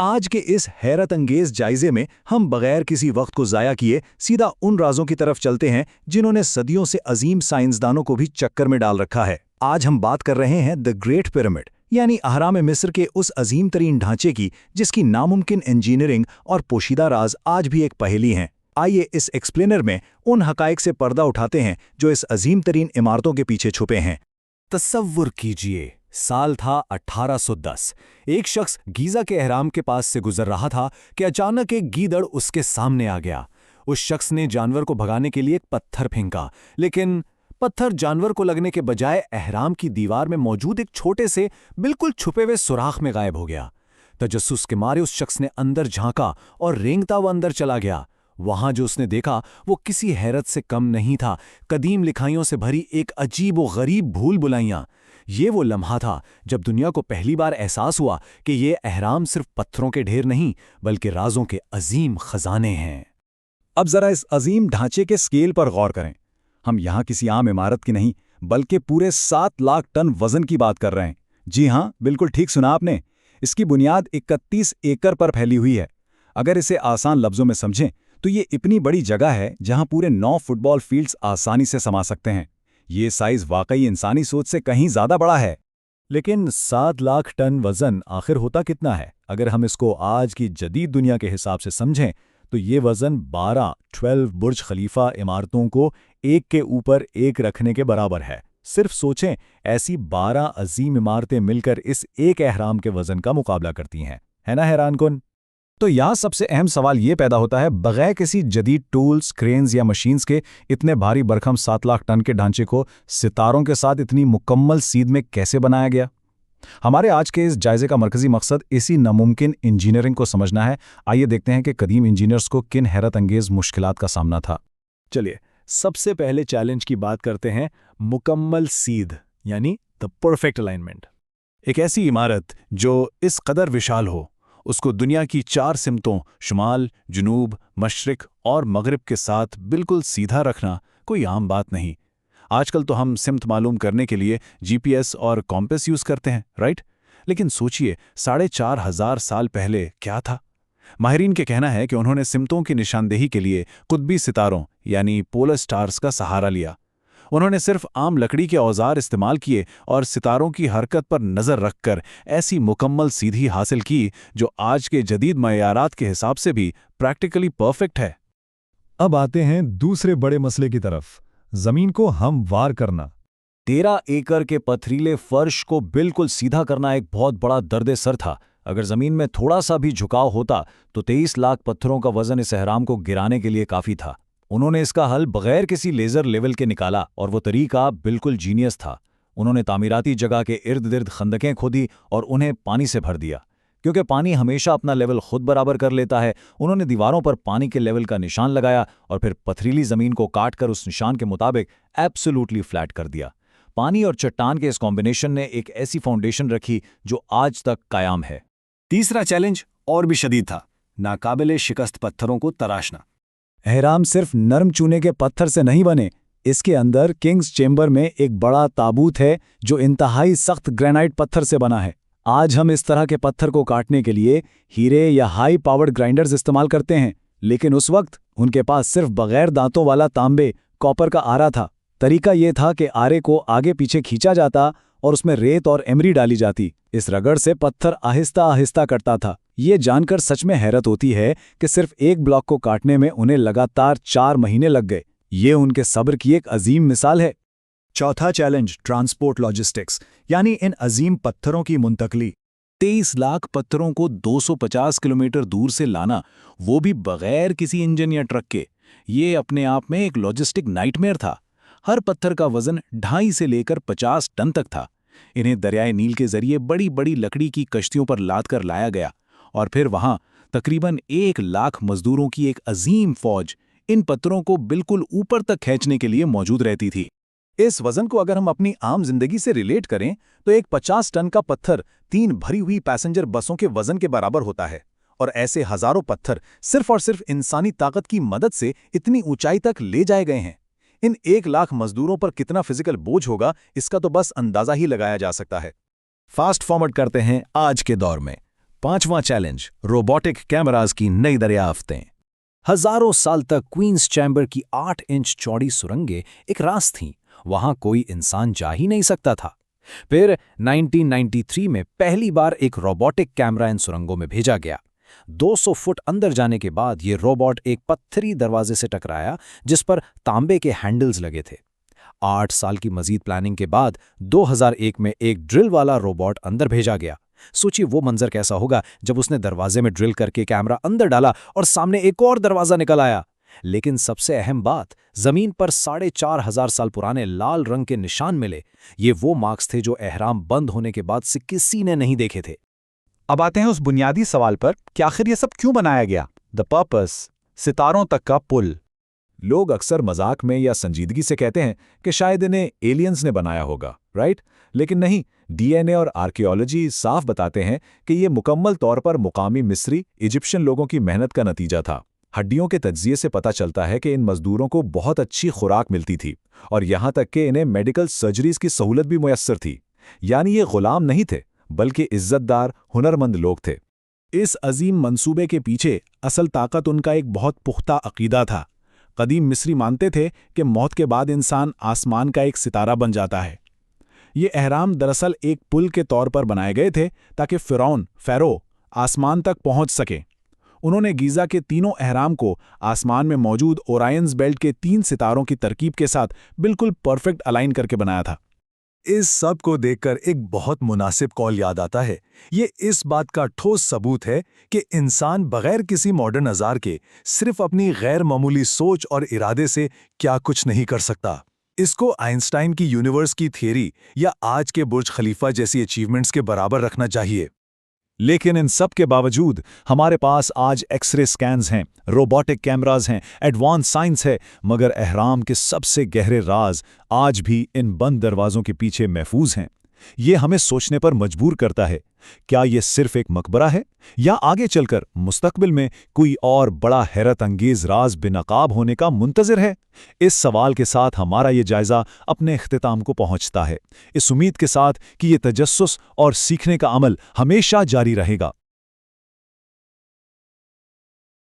आज के इस हैरत अंगेज जायजे में हम बगैर किसी वक्त को ज़ाया किए सीधा उन राजों की तरफ चलते हैं जिन्होंने सदियों से अजीम साइंसदानों को भी चक्कर में डाल रखा है। आज हम बात कर रहे हैं द ग्रेट पिरामिड यानी अहराम मिस्र के उस अजीम तरीन ढांचे की जिसकी नामुमकिन इंजीनियरिंग और पोशीदा राज आज भी एक पहेली हैं। आइए इस एक्सप्लेनर में उन हकाइक से पर्दा उठाते हैं जो इस अजीम तरीन इमारतों के पीछे छुपे हैं। तसव्वुर कीजिए, साल था 1810। एक शख्स गीज़ा के एहराम के पास से गुजर रहा था कि अचानक एक गीदड़ उसके सामने आ गया। उस शख्स ने जानवर को भगाने के लिए एक पत्थर फेंका, लेकिन पत्थर जानवर को लगने के बजाय एहराम की दीवार में मौजूद एक छोटे से बिल्कुल छुपे हुए सुराख में गायब हो गया। तजस्सुस के मारे उस शख्स ने अंदर झांका और रेंगता हुआ अंदर चला गया। वहां जो उसने देखा वो किसी हैरत से कम नहीं था, कदीम लिखाइयों से भरी एक अजीब व गरीब भूल भुलाइयां। ये वो लम्हा था जब दुनिया को पहली बार एहसास हुआ कि ये अहराम सिर्फ पत्थरों के ढेर नहीं बल्कि राजों के अजीम खजाने हैं। अब जरा इस अजीम ढांचे के स्केल पर गौर करें। हम यहाँ किसी आम इमारत की नहीं बल्कि पूरे 7 लाख टन वजन की बात कर रहे हैं। जी हाँ, बिल्कुल ठीक सुना आपने। इसकी बुनियाद 31 एकड़ पर फैली हुई है। अगर इसे आसान लफ्जों में समझें तो ये इतनी बड़ी जगह है जहां पूरे 9 फुटबॉल फील्ड्स आसानी से समा सकते हैं। ये साइज वाकई इंसानी सोच से कहीं ज्यादा बड़ा है। लेकिन 7 लाख टन वजन आखिर होता कितना है? अगर हम इसको आज की जदीद दुनिया के हिसाब से समझें तो ये वजन 12 बुर्ज खलीफा इमारतों को एक के ऊपर एक रखने के बराबर है। सिर्फ सोचें, ऐसी 12 अजीम इमारतें मिलकर इस एक एहराम के वजन का मुकाबला करती हैं। है ना हैरानकुन? तो यहाँ सबसे अहम सवाल ये पैदा होता है, बगैर किसी जदीद टूल्स, क्रेन्स या मशीन्स के इतने भारी भरकम 7 लाख टन के ढांचे को सितारों के साथ इतनी मुकम्मल सीध में कैसे बनाया गया? हमारे आज के इस जायजे का मरकजी मकसद इसी नामुमकिन इंजीनियरिंग को समझना है। आइए देखते हैं कि कदीम इंजीनियर्स को किन हैरत अंगेज मुश्किलात का सामना था। चलिए, सबसे पहले चैलेंज की बात करते हैं, मुकम्मल सीध यानी द परफेक्ट अलाइनमेंट। एक ऐसी इमारत जो इस कदर विशाल हो, उसको दुनिया की 4 सिमतों शुमाल, जुनूब, मशरिक और मगरिब के साथ बिल्कुल सीधा रखना कोई आम बात नहीं। आजकल तो हम सिमत मालूम करने के लिए जीपीएस और कॉम्पेस यूज़ करते हैं, राइट? लेकिन सोचिए 4,500 साल पहले क्या था। माहिरीन के कहना है कि उन्होंने सिमतों की निशानदेही के लिए कुतबी सितारों यानी पोलर स्टार्स का सहारा लिया। उन्होंने सिर्फ आम लकड़ी के औजार इस्तेमाल किए और सितारों की हरकत पर नज़र रखकर ऐसी मुकम्मल सीधी हासिल की जो आज के जदीद मयारात के हिसाब से भी प्रैक्टिकली परफेक्ट है। अब आते हैं दूसरे बड़े मसले की तरफ, जमीन को हमवार करना। 13 एकड़ के पथरीले फर्श को बिल्कुल सीधा करना एक बहुत बड़ा दर्द सर था। अगर जमीन में थोड़ा सा भी झुकाव होता तो 23 लाख पत्थरों का वजन इस एहराम को गिराने के लिए काफी था। उन्होंने इसका हल बगैर किसी लेजर लेवल के निकाला और वो तरीका बिल्कुल जीनियस था। उन्होंने तामीराती जगह के इर्द गिर्द खंदकें खोदी और उन्हें पानी से भर दिया। क्योंकि पानी हमेशा अपना लेवल खुद बराबर कर लेता है, उन्होंने दीवारों पर पानी के लेवल का निशान लगाया और फिर पथरीली जमीन को काटकर उस निशान के मुताबिक एब्सोल्युटली फ्लैट कर दिया। पानी और चट्टान के इस कॉम्बिनेशन ने एक ऐसी फाउंडेशन रखी जो आज तक कायम है। तीसरा चैलेंज और भी शदीद था, नाकाबिले शिकस्त पत्थरों को तराशना। एहराम सिर्फ नरम चूने के पत्थर से नहीं बने, इसके अंदर किंग्स चेंबर में एक बड़ा ताबूत है जो इंतहाई सख्त ग्रेनाइट पत्थर से बना है। आज हम इस तरह के पत्थर को काटने के लिए हीरे या हाई पावर्ड ग्राइंडर्स इस्तेमाल करते हैं, लेकिन उस वक्त उनके पास सिर्फ बगैर दांतों वाला तांबे कॉपर का आरा था। तरीका यह था कि आरे को आगे पीछे खींचा जाता और उसमें रेत और एमरी डाली जाती। इस रगड़ से पत्थर आहिस्ता आहिस्ता कटता था। ये जानकर सच में हैरत होती है कि सिर्फ एक ब्लॉक को काटने में उन्हें लगातार 4 महीने लग गए। ये उनके सब्र की एक अजीम मिसाल है। चौथा चैलेंज, ट्रांसपोर्ट लॉजिस्टिक्स यानी इन अजीम पत्थरों की मुंतकली। 23 लाख पत्थरों को 250 किलोमीटर दूर से लाना, वो भी बगैर किसी इंजन या ट्रक के, ये अपने आप में एक लॉजिस्टिक नाइटमेयर था। हर पत्थर का वजन 2.5 से लेकर 50 टन तक था। इन्हें दरियाए नील के जरिए बड़ी बड़ी लकड़ी की कश्तियों पर लाद कर लाया गया और फिर वहां तकरीबन 1 लाख मजदूरों की एक अजीम फौज इन पत्थरों को बिल्कुल ऊपर तक खींचने के लिए मौजूद रहती थी। इस वजन को अगर हम अपनी आम जिंदगी से रिलेट करें तो एक 50 टन का पत्थर 3 भरी हुई पैसेंजर बसों के वजन के बराबर होता है। और ऐसे हजारों पत्थर सिर्फ और सिर्फ इंसानी ताकत की मदद से इतनी ऊंचाई तक ले जाए गए हैं। इन 1 लाख मजदूरों पर कितना फिजिकल बोझ होगा, इसका तो बस अंदाजा ही लगाया जा सकता है। फास्ट फॉरवर्ड करते हैं आज के दौर में। 5वां चैलेंज, रोबोटिक कैमरास की नई दरियाफ्तें। हजारों साल तक क्वींस चैम्बर की 8 इंच चौड़ी सुरंगें एक रास थीं। वहां कोई इंसान जा ही नहीं सकता था। फिर 1993 में पहली बार एक रोबोटिक कैमरा इन सुरंगों में भेजा गया। 200 फुट अंदर जाने के बाद ये रोबोट एक पत्थरी दरवाजे से टकराया जिस पर तांबे के हैंडल्स लगे थे। 8 साल की मजीद प्लानिंग के बाद 2001 में एक ड्रिल वाला रोबोट अंदर भेजा गया। सोचिए वो मंजर कैसा होगा जब उसने दरवाजे में ड्रिल करके कैमरा अंदर डाला और सामने एक और दरवाजा निकल आया। लेकिन सबसे अहम बात, जमीन पर 4,500 साल पुराने लाल रंग के निशान मिले। ये वो मार्क्स थे जो एहराम बंद होने के बाद से किसी ने नहीं देखे थे। अब आते हैं उस बुनियादी सवाल पर कि आखिर ये सब क्यों बनाया गया। द पर्पस, सितारों तक का पुल। लोग अक्सर मजाक में या संजीदगी से कहते हैं कि शायद इन्हें एलियंस ने बनाया होगा, राइट? लेकिन नहीं, डीएनए और आर्कियोलॉजी साफ बताते हैं कि ये मुकम्मल तौर पर मुकामी मिस्री, इजिप्शियन लोगों की मेहनत का नतीजा था। हड्डियों के तज्जिए से पता चलता है कि इन मजदूरों को बहुत अच्छी खुराक मिलती थी और यहाँ तक कि इन्हें मेडिकल सर्जरीज की सहूलत भी मुयस्सर थी। यानी ये गुलाम नहीं थे, बल्कि इज्जतदार, हुनरमंद लोग थे। इस अजीम मंसूबे के पीछे असल ताकत उनका एक बहुत पुख्ता अकीदा था। कदीम मिस्री मानते थे कि मौत के बाद इंसान आसमान का एक सितारा बन जाता है। ये अहराम दरअसल एक पुल के तौर पर बनाए गए थे ताकि फ़ैरो आसमान तक पहुंच सके। उन्होंने गीज़ा के तीनों अहराम को आसमान में मौजूद ओरायंस बेल्ट के 3 सितारों की तरकीब के साथ बिल्कुल परफेक्ट अलाइन करके बनाया था। इस सब को देखकर एक बहुत मुनासिब कॉल याद आता है। ये इस बात का ठोस सबूत है कि इंसान बगैर किसी मॉडर्न औजार के सिर्फ अपनी गैर मामूली सोच और इरादे से क्या कुछ नहीं कर सकता। इसको आइंस्टाइन की यूनिवर्स की थियरी या आज के बुर्ज खलीफा जैसी अचीवमेंट्स के बराबर रखना चाहिए। लेकिन इन सब के बावजूद हमारे पास आज एक्सरे स्कैन्स हैं, रोबोटिक कैमरास हैं, एडवांस साइंस है, मगर अहराम के सबसे गहरे राज आज भी इन बंद दरवाजों के पीछे महफूज हैं। ये हमें सोचने पर मजबूर करता है, क्या ये सिर्फ एक मकबरा है या आगे चलकर मुस्तकबिल में कोई और बड़ा हैरत अंगेज राज बेनकाब होने का मुंतज़िर है? इस सवाल के साथ हमारा ये जायज़ा अपने इख्तिताम को पहुंचता है, इस उम्मीद के साथ कि ये तजस्सुस और सीखने का अमल हमेशा जारी रहेगा।